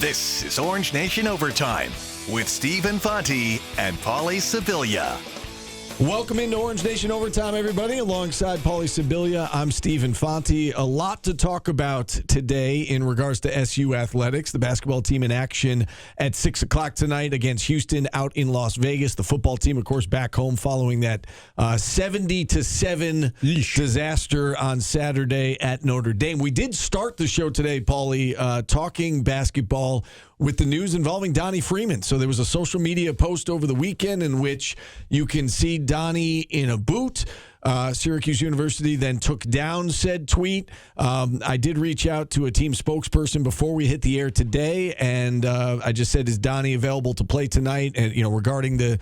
This is Orange Nation Overtime with Steve Infanti and Paulie Sibilia. Welcome into Orange Nation Overtime, everybody. Alongside Paulie Sibilia, I'm Steve Infanti. A lot to talk about today in regards to SU Athletics. The basketball team in action at 6 o'clock tonight against Houston out in Las Vegas. The football team, of course, back home following that 70-7 disaster on Saturday at Notre Dame. We did start the show today, Paulie, talking basketball with the news involving Donnie Freeman. So there was a social media post over the weekend in which you can see Donnie in a boot. Syracuse University then took down said tweet. I did reach out to a team spokesperson before we hit the air today, and I just said, is Donnie available to play tonight? And, regarding the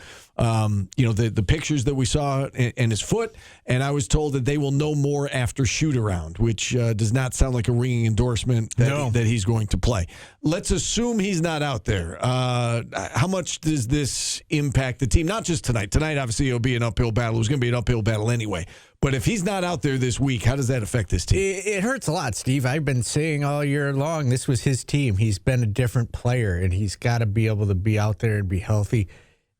pictures that we saw and his foot, and I was told that they will know more after shoot-around, which does not sound like a ringing endorsement that he's going to play. Let's assume he's not out there. How much does this impact the team? Not just tonight. Tonight, obviously, it'll be an uphill battle. It was going to be an uphill battle anyway. But if he's not out there this week, how does that affect this team? It hurts a lot, Steve. I've been saying all year long this was his team. He's been a different player, and he's got to be able to be out there and be healthy.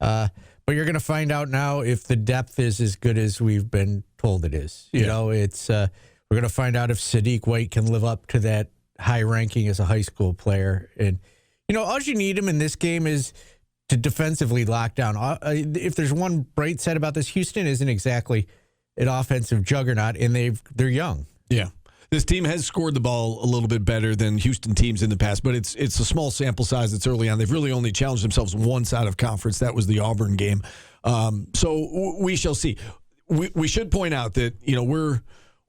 But you're going to find out now if the depth is as good as we've been told it is. We're going to find out if Sadiq White can live up to that high ranking as a high school player. And, all you need him in this game is to defensively lock down. If there's one bright side about this, Houston isn't exactly an offensive juggernaut, and they're young. Yeah. This team has scored the ball a little bit better than Houston teams in the past, but it's a small sample size. It's early on. They've really only challenged themselves once out of conference. That was the Auburn game. So we shall see. We should point out that,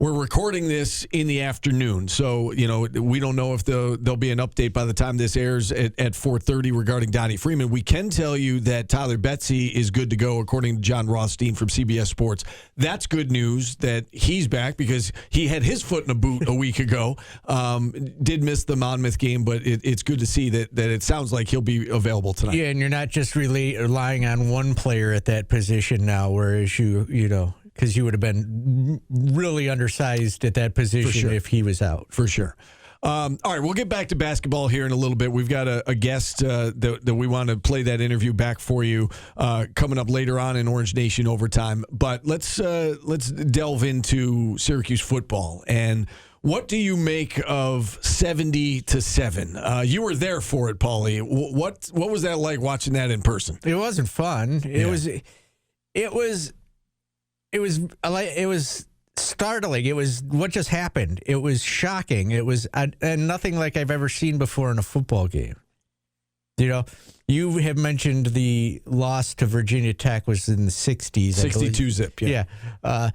we're recording this in the afternoon, so we don't know if there'll be an update by the time this airs at 4:30 regarding Donnie Freeman. We can tell you that Tyler Betsy is good to go, according to John Rothstein from CBS Sports. That's good news that he's back because he had his foot in a boot a week ago. Did miss the Monmouth game, but it's good to see that it sounds like he'll be available tonight. Yeah, and you're not just really relying on one player at that position now, whereas because you would have been really undersized at that position if he was out. For sure. All right, we'll get back to basketball here in a little bit. We've got a guest that we want to play that interview back for you coming up later on in Orange Nation Overtime. But let's delve into Syracuse football. And what do you make of 70-7? You were there for it, Paulie. What was that like watching that in person? It wasn't fun. It was startling. It was what just happened. It was shocking. It was and nothing like I've ever seen before in a football game. You have mentioned the loss to Virginia Tech was in the 60s. 62 zip. Yeah. I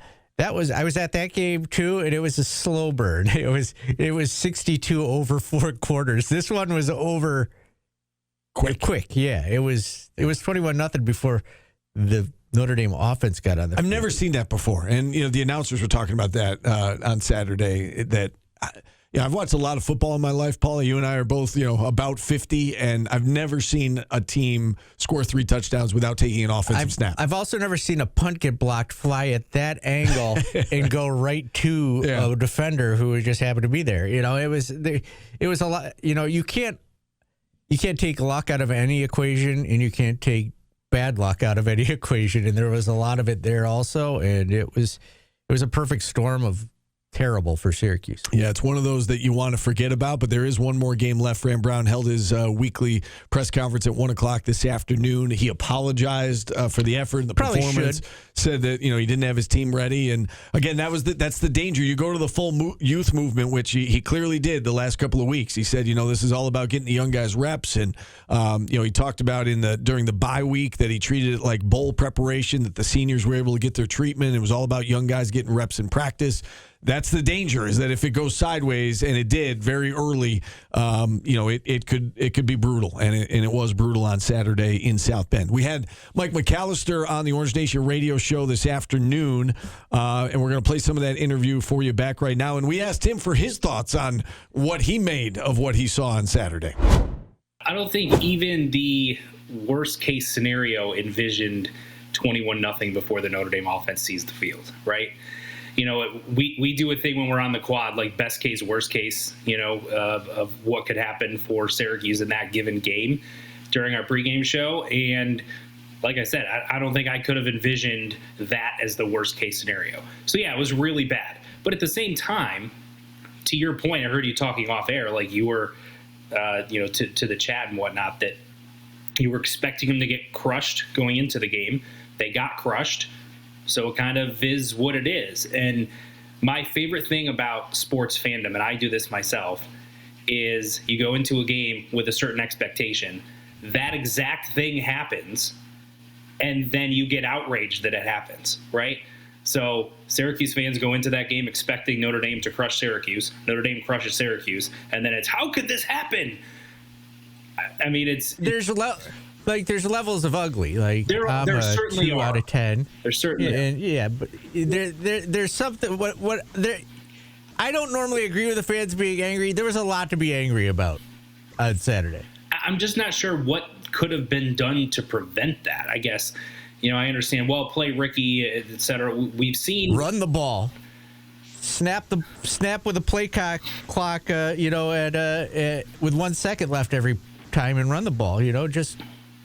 was at that game too, and it was a slow burn. It was 62 over 4 quarters. This one was over quick. Yeah. It was 21-0 before the Notre Dame offense got on the field. I've never seen that before. And, the announcers were talking about that on Saturday. I've watched a lot of football in my life, Paulie. You and I are both, about 50, and I've never seen a team score 3 touchdowns without taking an offensive snap. I've also never seen a punt get blocked, fly at that angle, and go right to a defender who just happened to be there. It was a lot. You can't take luck out of any equation, and you can't take bad luck out of any equation, and there was a lot of it there also, and it was a perfect storm of terrible for Syracuse. Yeah, it's one of those that you want to forget about, but there is one more game left. Fran Brown held his weekly press conference at 1 o'clock this afternoon. He apologized for the effort and the performance. Said that he didn't have his team ready, and again, that's the danger. You go to the full youth movement, which he clearly did the last couple of weeks. He said, this is all about getting the young guys reps, and he talked about during the bye week that he treated it like bowl preparation, that the seniors were able to get their treatment. It was all about young guys getting reps in practice. That's the danger, is that if it goes sideways, and it did very early, it could be brutal, and it was brutal on Saturday in South Bend. We had Mike McAllister on the Orange Nation radio show this afternoon, and we're going to play some of that interview for you back right now. And we asked him for his thoughts on what he made of what he saw on Saturday. I don't think even the worst case scenario envisioned 21-0 before the Notre Dame offense sees the field, right? we do a thing when we're on the quad, like best case, worst case, of what could happen for Syracuse in that given game during our pregame show. And like I said, I don't think I could have envisioned that as the worst case scenario. So yeah, it was really bad. But at the same time, to your point, I heard you talking off air, like you were, to the chat and whatnot, that you were expecting them to get crushed going into the game. They got crushed. So it kind of is what it is. And my favorite thing about sports fandom, and I do this myself, is you go into a game with a certain expectation. That exact thing happens, and then you get outraged that it happens, right? So Syracuse fans go into that game expecting Notre Dame to crush Syracuse. Notre Dame crushes Syracuse, and then it's, how could this happen? I mean, there's levels of ugly. Like there certainly 2 out of 10. There's certainly but there's something. I don't normally agree with the fans being angry. There was a lot to be angry about on Saturday. I'm just not sure what could have been done to prevent that. I guess, I understand. Well, play Ricky, et cetera. We've seen run the ball, snap with a play clock. With 1 second left every time, and run the ball. Just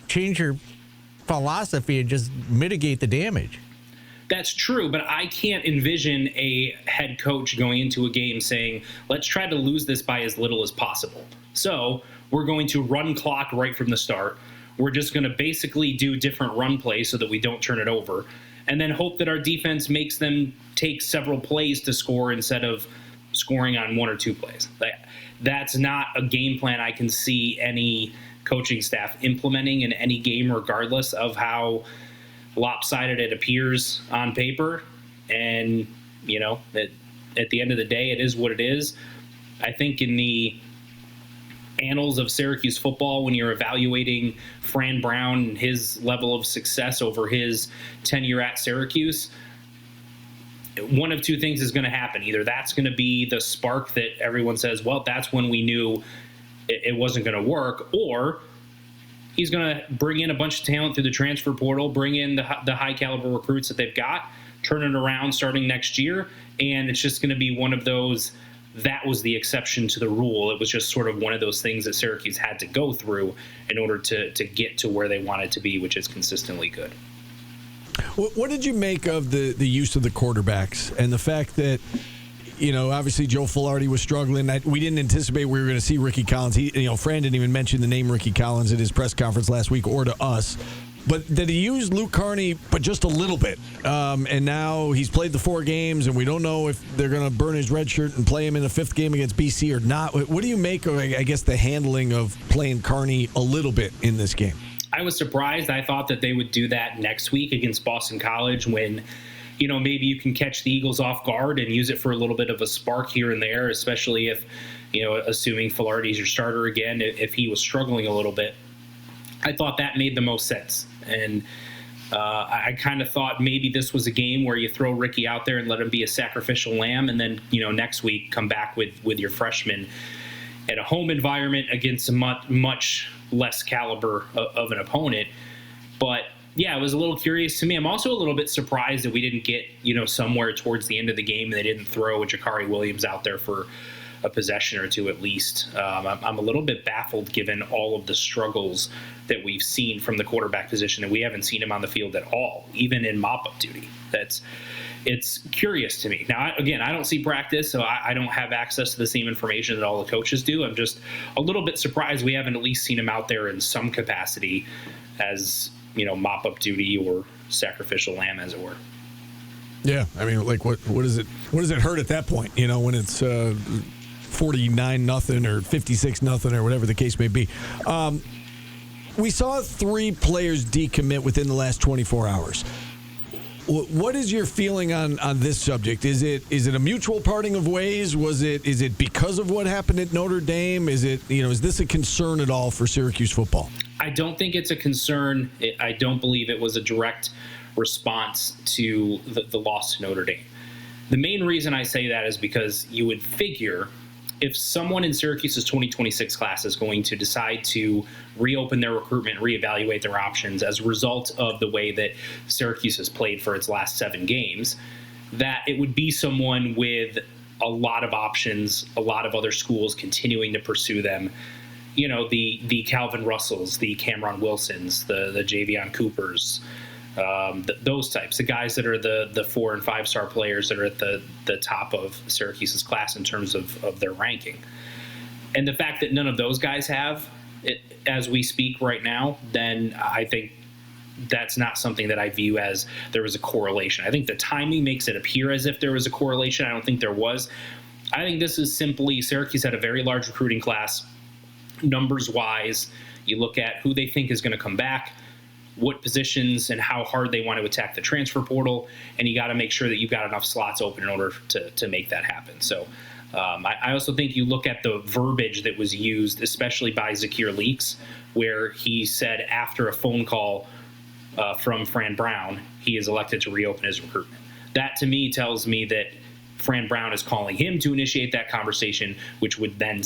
change your philosophy and just mitigate the damage. That's true, but I can't envision a head coach going into a game saying, let's try to lose this by as little as possible. So we're going to run clock right from the start. We're just going to basically do different run plays so that we don't turn it over, and then hope that our defense makes them take several plays to score instead of scoring on 1 or 2 plays. That's not a game plan I can see any coaching staff implementing in any game, regardless of how lopsided it appears on paper. And, at the end of the day, it is what it is. I think in the annals of Syracuse football, when you're evaluating Fran Brown and his level of success over his tenure at Syracuse, one of 2 things is going to happen. Either that's going to be the spark that everyone says, well, that's when we knew it wasn't going to work, or he's going to bring in a bunch of talent through the transfer portal, bring in the high caliber recruits that they've got, turn it around starting next year, and it's just going to be one of those, that was the exception to the rule. It was just sort of one of those things that Syracuse had to go through in order to get to where they wanted to be, which is consistently good. What did you make of the use of the quarterbacks and the fact that, obviously Joe Filardi was struggling. We didn't anticipate we were going to see Ricky Collins. Fran didn't even mention the name Ricky Collins at his press conference last week or to us. But that he used Luke Carney, but just a little bit. And now he's played the 4 games, and we don't know if they're going to burn his red shirt and play him in the 5th game against BC or not. What do you make of, I guess, the handling of playing Carney a little bit in this game? I was surprised. I thought that they would do that next week against Boston College when, maybe you can catch the Eagles off guard and use it for a little bit of a spark here and there, especially if, assuming Filardi's your starter again, if he was struggling a little bit. I thought that made the most sense. And I kind of thought maybe this was a game where you throw Ricky out there and let him be a sacrificial lamb, and then, next week come back with your freshman at a home environment against a much less caliber of an opponent. But yeah, it was a little curious to me. I'm also a little bit surprised that we didn't get, somewhere towards the end of the game and they didn't throw a Jakari Williams out there for a possession or 2 at least. I'm a little bit baffled given all of the struggles that we've seen from the quarterback position, and we haven't seen him on the field at all, even in mop-up duty. It's curious to me. Now, again, I don't see practice, so I don't have access to the same information that all the coaches do. I'm just a little bit surprised we haven't at least seen him out there in some capacity as, mop-up duty or sacrificial lamb, as it were. Yeah, I mean, like, what does it hurt at that point? When it's 49-0 or 56-0 or whatever the case may be. We saw 3 players decommit within the last 24 hours. What is your feeling on this subject? Is it a mutual parting of ways? Is it because of what happened at Notre Dame? Is this a concern at all for Syracuse football? I don't think it's a concern. I don't believe it was a direct response to the loss to Notre Dame. The main reason I say that is because you would figure if someone in Syracuse's 2026 class is going to decide to reopen their recruitment, reevaluate their options as a result of the way that Syracuse has played for its last 7 games, that it would be someone with a lot of options, a lot of other schools continuing to pursue them. You know, the Calvin Russells, the Cameron Wilsons, the Javion Coopers, those types, the guys that are the 4 and 5 star players that are at the top of Syracuse's class in terms of their ranking. And the fact that none of those guys have it as we speak right now, then I think that's not something that I view as there was a correlation. I think the timing makes it appear as if there was a correlation. I don't think there was. I think this is simply Syracuse had a very large recruiting class, numbers-wise. You look at who they think is going to come back, what positions and how hard they want to attack the transfer portal, and you got to make sure that you've got enough slots open in order to make that happen. So I also think you look at the verbiage that was used, especially by Zakir Leaks, where he said after a phone call from Fran Brown, he is elected to reopen his recruitment. That to me tells me that Fran Brown is calling him to initiate that conversation, which would then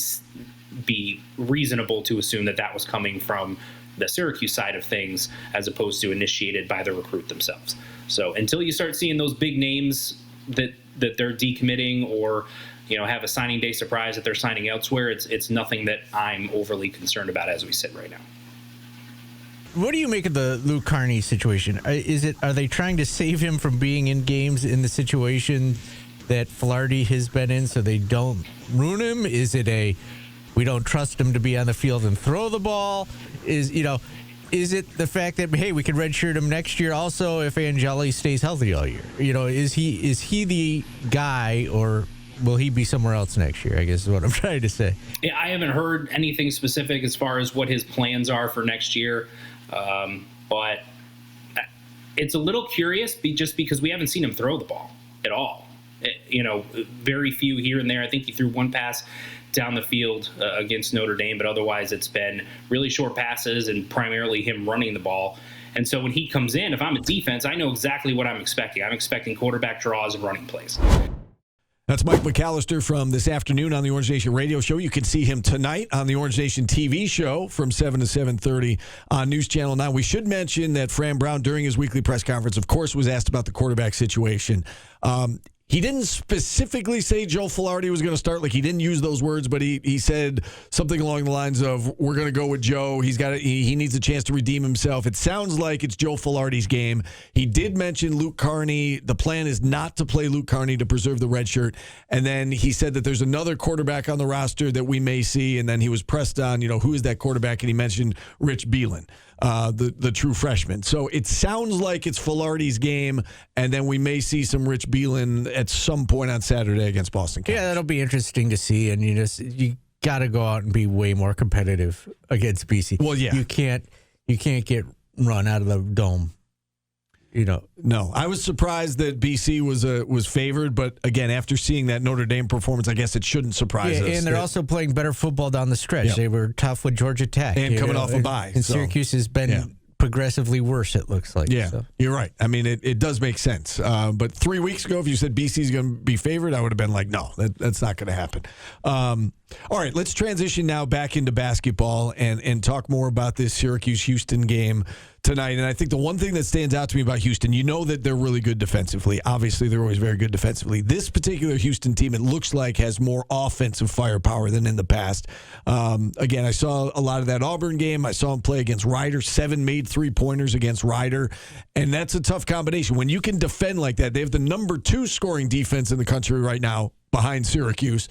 be reasonable to assume that that was coming from the Syracuse side of things as opposed to initiated by the recruit themselves. So until you start seeing those big names that they're decommitting or have a signing day surprise that they're signing elsewhere, it's nothing that I'm overly concerned about as we sit right now. What do you make of the Luke Carney situation? Are they trying to save him from being in games in the situation that Filardi has been in so they don't ruin him? Is it we don't trust him to be on the field and throw the ball? Is it the fact that, hey, we can redshirt him next year also if Angeli stays healthy all year? Is he the guy, or will he be somewhere else next year, I guess is what I'm trying to say. Yeah, I haven't heard anything specific as far as what his plans are for next year. But it's a little curious just because we haven't seen him throw the ball at all. Very few here and there. I think he threw one pass down the field against Notre Dame, but otherwise it's been really short passes and primarily him running the ball. And so when he comes in, if I'm a defense, I know exactly what I'm expecting. I'm expecting quarterback draws and running plays. That's Mike McAllister from this afternoon on the Orange Nation radio show. You can see him tonight on the Orange Nation TV show from 7 to 7:30 on News Channel 9. We should mention that Fran Brown, during his weekly press conference, of course, was asked about the quarterback situation. He didn't specifically say Joe Filardi was going to start. Like, he didn't use those words, but he said something along the lines of, we're going to go with Joe. He needs a chance to redeem himself. It sounds like it's Joe Filardi's game. He did mention Luke Carney. The plan is not to play Luke Carney to preserve the red shirt. And then he said that there's another quarterback on the roster that we may see. And then he was pressed on, who is that quarterback? And he mentioned Rich Beelan, the true freshman. So it sounds like it's Filardi's game, and then we may see some Rich Beelan at some point on Saturday against Boston College. Yeah, that'll be interesting to see, and you got to go out and be way more competitive against BC. Well, yeah. You can't get run out of the dome. No, I was surprised that BC was favored, but again, after seeing that Notre Dame performance, I guess it shouldn't surprise us. And they're also playing better football down the stretch. Yep. They were tough with Georgia Tech. And coming off a bye. And Syracuse has been progressively worse, it looks like. Yeah, so. You're right. I mean, it does make sense. But 3 weeks ago, if you said BC's going to be favored, I would have been like, no, that's not going to happen. All right, let's transition now back into basketball and talk more about this Syracuse-Houston game tonight. And I think the one thing that stands out to me about Houston, that they're really good defensively. Obviously, they're always very good defensively. This particular Houston team, it looks like, has more offensive firepower than in the past. Again, I saw a lot of that Auburn game. I saw him play against Ryder. 7 made 3-pointers against Ryder. And that's a tough combination. When you can defend like that, they have the number 2 scoring defense in the country right now behind Syracuse.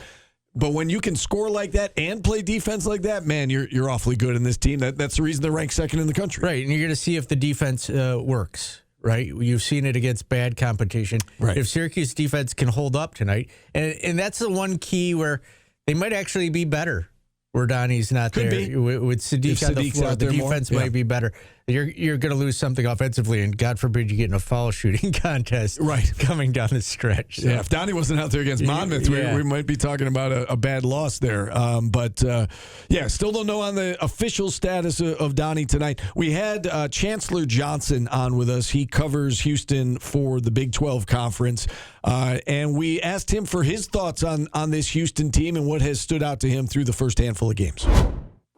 But when you can score like that and play defense like that, man, you're awfully good in this team. That's the reason they're ranked second in the country. Right, and you're going to see if the defense works, right? You've seen it against bad competition. Right. If Syracuse defense can hold up tonight, and that's the one key where they might actually be better where Donnie's not Could there. be. With Sadiq on the floor, the defense might be better. You're going to lose something offensively, and God forbid you get in a foul shooting contest coming down the stretch. So. Yeah, if Donnie wasn't out there against Monmouth, we might be talking about a bad loss there. But still don't know on the official status of Donnie tonight. We had Chancellor Johnson on with us. He covers Houston for the Big 12 Conference. And we asked him for his thoughts on this Houston team and what has stood out to him through the first handful of games.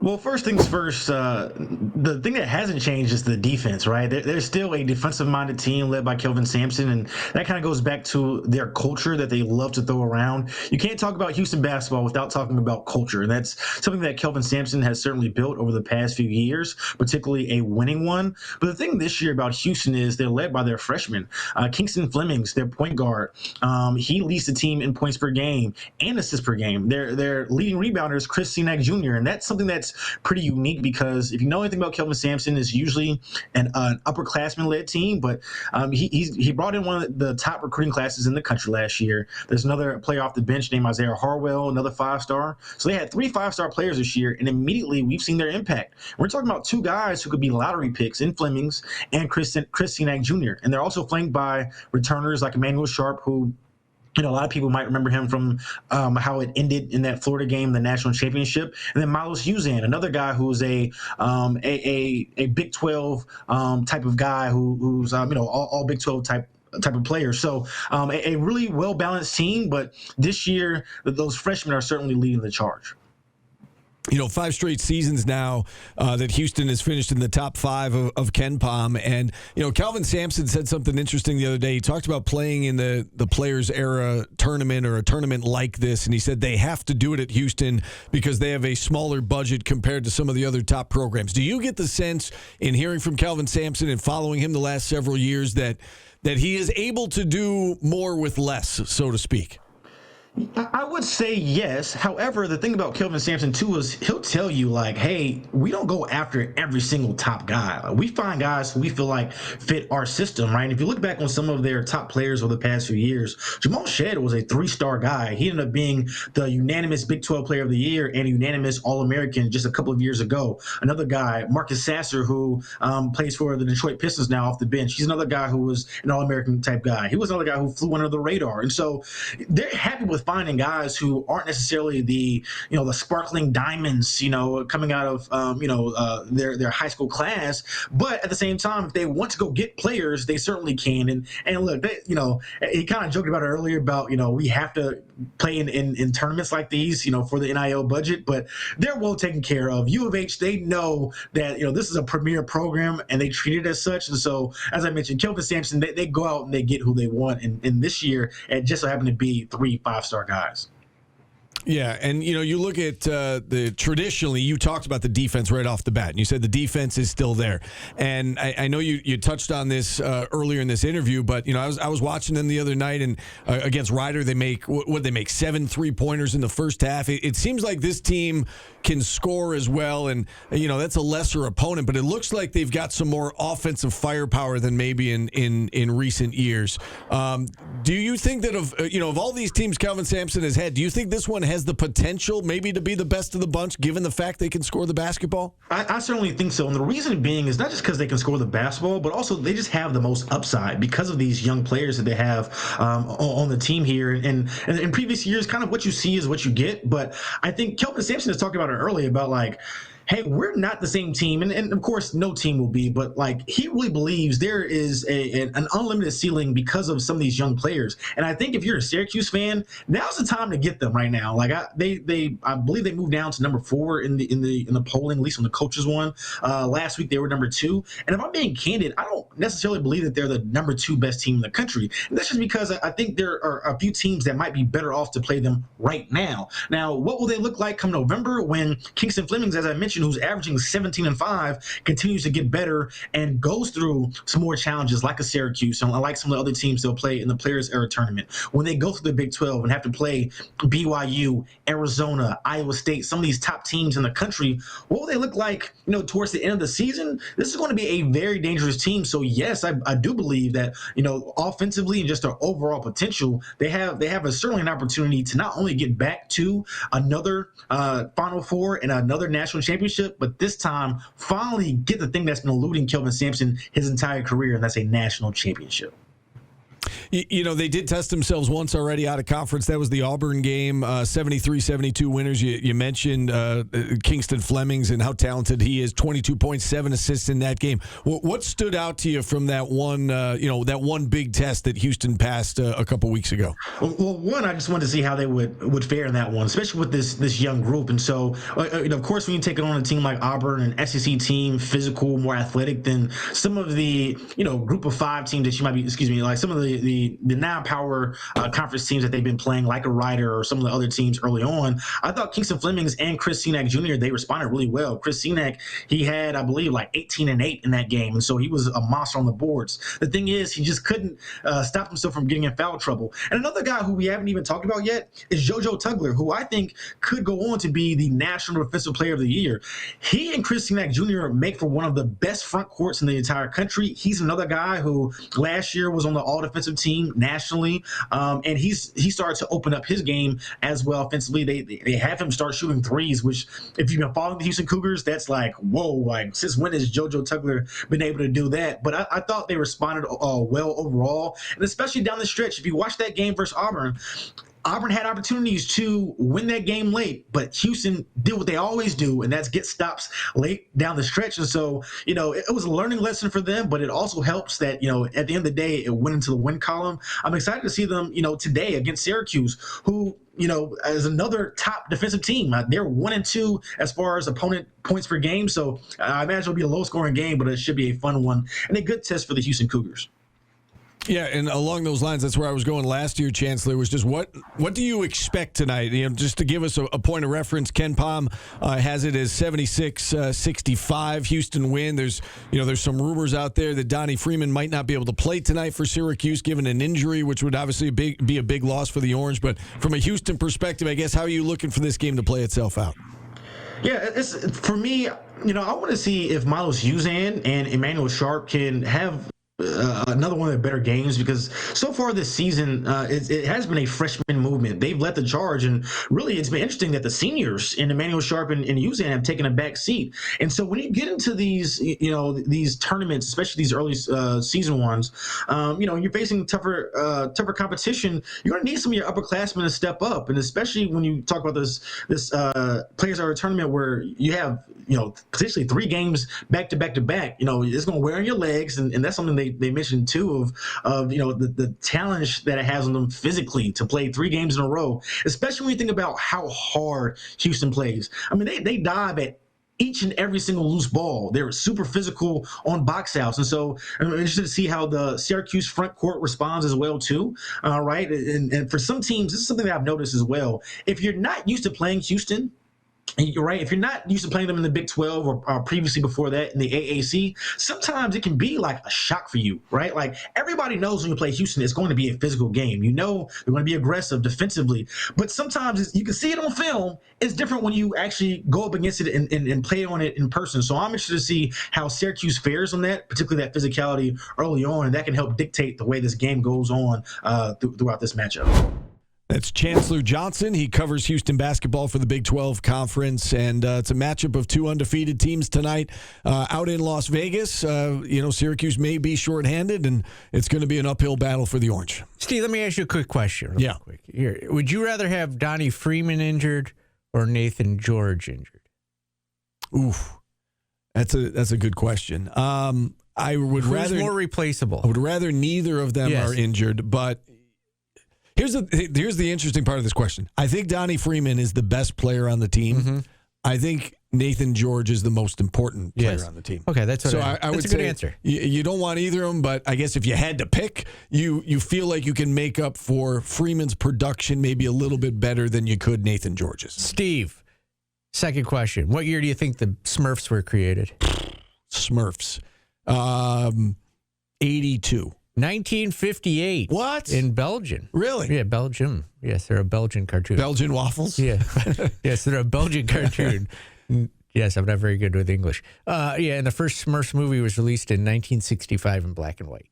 Well, first things first, the thing that hasn't changed is the defense, right? There's still a defensive-minded team led by Kelvin Sampson, and that kind of goes back to their culture that they love to throw around. You can't talk about Houston basketball without talking about culture, and that's something that Kelvin Sampson has certainly built over the past few years, particularly a winning one. But the thing this year about Houston is they're led by their freshmen. Kingston Flemings, their point guard, he leads the team in points per game and assists per game. Their leading rebounder is Chris Senac Jr., and that's something that's pretty unique because if you know anything about Kelvin Sampson, it's usually an upperclassman-led team, but he brought in one of the top recruiting classes in the country last year. There's another player off the bench named Isaiah Harwell, another 5-star. So they had 3 5-star players this year, and immediately we've seen their impact. We're talking about 2 guys who could be lottery picks in Flemings and Chris Senac Jr., and they're also flanked by returners like Emmanuel Sharp, who a lot of people might remember him from how it ended in that Florida game, the national championship. And then Milos Uzan, another guy who's a Big 12 type of guy who's all Big 12 type of player. So a really well-balanced team, but this year those freshmen are certainly leading the charge. 5 straight seasons now that Houston has finished in the top 5 of KenPom. And, Kelvin Sampson said something interesting the other day. He talked about playing in the Players Era tournament or a tournament like this. And he said they have to do it at Houston because they have a smaller budget compared to some of the other top programs. Do you get the sense in hearing from Kelvin Sampson and following him the last several years that he is able to do more with less, so to speak? I would say yes. However, the thing about Kelvin Sampson, too, is he'll tell you, like, hey, we don't go after every single top guy. We find guys who we feel like fit our system, right? And if you look back on some of their top players over the past few years, Jamal Shead was a 3-star guy. He ended up being the unanimous Big 12 Player of the Year and unanimous All-American just a couple of years ago. Another guy, Marcus Sasser, who plays for the Detroit Pistons now off the bench. He's another guy who was an All-American type guy. He was another guy who flew under the radar. And so they're happy with finding guys who aren't necessarily the sparkling diamonds, coming out of their high school class, but at the same time, if they want to go get players, they certainly can. And look, he kind of joked about it earlier about we have to play in tournaments like these, for the NIL budget, but they're well taken care of. U of H, they know that this is a premier program and they treat it as such. And so, as I mentioned, Kelvin Sampson, they go out and they get who they want. And this year, it just so happened to be 3 5-star guys. Yeah, and you look at traditionally, you talked about the defense right off the bat, and you said the defense is still there. And I know you touched on this earlier in this interview, but I was watching them the other night, and against Ryder, they make 7 3-pointers in the first half. It seems like this team can score as well, and that's a lesser opponent, but it looks like they've got some more offensive firepower than maybe in recent years. Do you think that of all these teams Kelvin Sampson has had, do you think this one has the potential maybe to be the best of the bunch, given the fact they can score the basketball? I certainly think so. And the reason being is not just because they can score the basketball, but also they just have the most upside because of these young players that they have on the team here. And in previous years, kind of what you see is what you get. But I think Kelvin Sampson has talked about it earlier about like, hey, we're not the same team. And of course, no team will be. But like, he really believes there is an unlimited ceiling because of some of these young players. And I think if you're a Syracuse fan, now's the time to get them right now. Like I believe they moved down to number 4 in the polling, at least on the coaches one. Last week they were number 2. And if I'm being candid, I don't necessarily believe that they're the number 2 best team in the country. And that's just because I think there are a few teams that might be better off to play them right now. Now, what will they look like come November when Kingston Flemings, as I mentioned, who's averaging 17-5, continues to get better and goes through some more challenges like a Syracuse and like some of the other teams they'll play in the Players Era tournament. When they go through the Big 12 and have to play BYU, Arizona, Iowa State, some of these top teams in the country, what will they look like, towards the end of the season? This is going to be a very dangerous team. So yes, I do believe that, offensively and just their overall potential, they have certainly an opportunity to not only get back to another Final Four and another national championship, but this time finally get the thing that's been eluding Kelvin Sampson his entire career, and that's a national championship. They did test themselves once already out of conference. That was the Auburn game, 73-72 winners. You mentioned Kingston Flemings and how talented he is, 22.7 assists in that game. What stood out to you from that one, that one big test that Houston passed a couple weeks ago? Well, one, I just wanted to see how they would fare in that one, especially with this young group. And so, of course, when you take it on a team like Auburn, an SEC team, physical, more athletic than some of the, group of 5 teams that you might be, like some of the non-power conference teams that they've been playing, like a Ryder or some of the other teams early on. I thought Kingston Flemings and Chris Senac Jr., they responded really well. Chris Senac, he had, I believe, like 18 and 8 in that game. And so he was a monster on the boards. The thing is, he just couldn't stop himself from getting in foul trouble. And another guy who we haven't even talked about yet is JoJo Tugler, who I think could go on to be the National Defensive Player of the Year. He and Chris Senac Jr. make for one of the best front courts in the entire country. He's another guy who last year was on the all-defensive team nationally, and he started to open up his game as well offensively. They have him start shooting threes, which if you've been following the Houston Cougars, that's like, whoa, like since when has JoJo Tugler been able to do that? But I thought they responded well overall, and especially down the stretch. If you watch that game versus Auburn had opportunities to win that game late, but Houston did what they always do, and that's get stops late down the stretch. And so, it was a learning lesson for them, but it also helps that, at the end of the day, it went into the win column. I'm excited to see them, today against Syracuse, who, as another top defensive team. They're 1-2 as far as opponent points per game. So I imagine it'll be a low-scoring game, but it should be a fun one and a good test for the Houston Cougars. Yeah, and along those lines, that's where I was going last year, Chancellor, was just what do you expect tonight? Just to give us a point of reference, Ken Pom has it as 76-65 Houston win. There's some rumors out there that Donnie Freeman might not be able to play tonight for Syracuse given an injury, which would obviously be a big loss for the Orange. But from a Houston perspective, I guess, how are you looking for this game to play itself out? Yeah, it's for me, I want to see if Milos Uzan and Emmanuel Sharp can have another one of the better games, because so far this season it has been a freshman movement. They've led the charge, and really it's been interesting that the seniors in Emmanuel Sharp and Uzan have taken a back seat. And so when you get into these these tournaments, especially these early season ones, you're facing tougher competition. You're going to need some of your upperclassmen to step up, and especially when you talk about this players are a tournament where you have potentially 3 games back to back, it's going to wear on your legs, and that's something they mentioned too of the challenge that it has on them physically to play 3 games in a row, especially when you think about how hard Houston plays. I mean, they dive at each and every single loose ball. They're super physical on box outs. And so I'm interested to see how the Syracuse front court responds as well too. Right. And for some teams, this is something that I've noticed as well. If you're not used to playing Houston, you're right. If you're not used to playing them in the Big 12 or previously before that in the AAC, sometimes it can be like a shock for you, right? Like everybody knows when you play Houston, it's going to be a physical game. They're going to be aggressive defensively, but sometimes you can see it on film. It's different when you actually go up against it and play on it in person. So I'm interested to see how Syracuse fares on that, particularly that physicality early on, and that can help dictate the way this game goes on throughout this matchup. That's Chancellor Johnson. He covers Houston basketball for the Big 12 Conference, and it's a matchup of 2 undefeated teams tonight out in Las Vegas. Syracuse may be shorthanded, and it's going to be an uphill battle for the Orange. Steve, let me ask you a quick question. Real quick. Here, would you rather have Donnie Freeman injured or Nathan George injured? Oof, that's a good question. I would rather more replaceable. I would rather neither of them are injured, but. Here's the interesting part of this question. I think Donnie Freeman is the best player on the team. Mm-hmm. I think Nathan George is the most important player on the team. Okay, that's what I would say. That's a good answer. You don't want either of them, but I guess if you had to pick, you feel like you can make up for Freeman's production maybe a little bit better than you could Nathan George's. Steve, second question. What year do you think the Smurfs were created? Smurfs. 82. 1958. What? In Belgium. Really? Yeah, Belgium. Yes, they're a Belgian cartoon. Belgian waffles? Yeah. Yes, they're a Belgian cartoon. Yes, I'm not very good with English. And the first Smurfs movie was released in 1965 in black and white.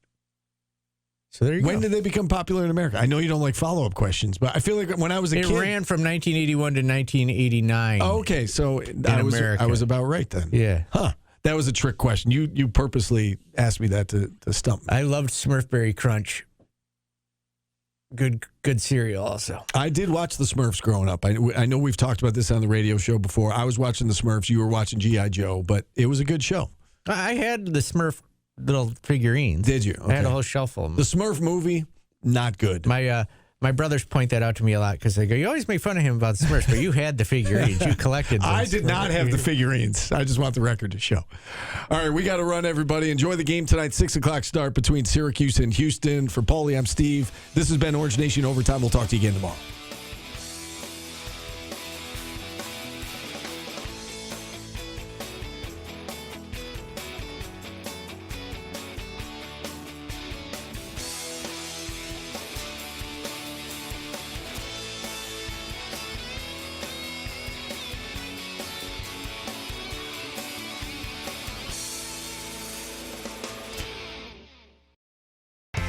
So there you go. When did they become popular in America? I know you don't like follow-up questions, but I feel like when I was a kid... It ran from 1981 to 1989. Oh, okay, so I was about right then. Yeah. Huh. That was a trick question. You purposely asked me that to stump me. I loved Smurfberry Crunch. good cereal also. I did watch the Smurfs growing up. I know we've talked about this on the radio show before. I was watching the Smurfs. You were watching G.I. Joe, but it was a good show. I had the Smurf little figurines. Did you? Okay. I had a whole shelf of them. The Smurf movie, not good. My brothers point that out to me a lot because they go, you always make fun of him about the Smurfs, but you had the figurines. You collected them. I did not have the figurines. I just want the record to show. All right, we got to run, everybody. Enjoy the game tonight, 6 o'clock start between Syracuse and Houston. For Paulie, I'm Steve. This has been Orange Nation Overtime. We'll talk to you again tomorrow.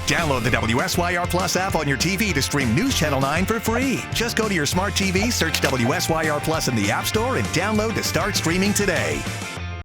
Download the WSYR Plus app on your TV to stream News Channel 9 for free. Just go to your smart TV, search WSYR Plus in the App Store, and download to start streaming today.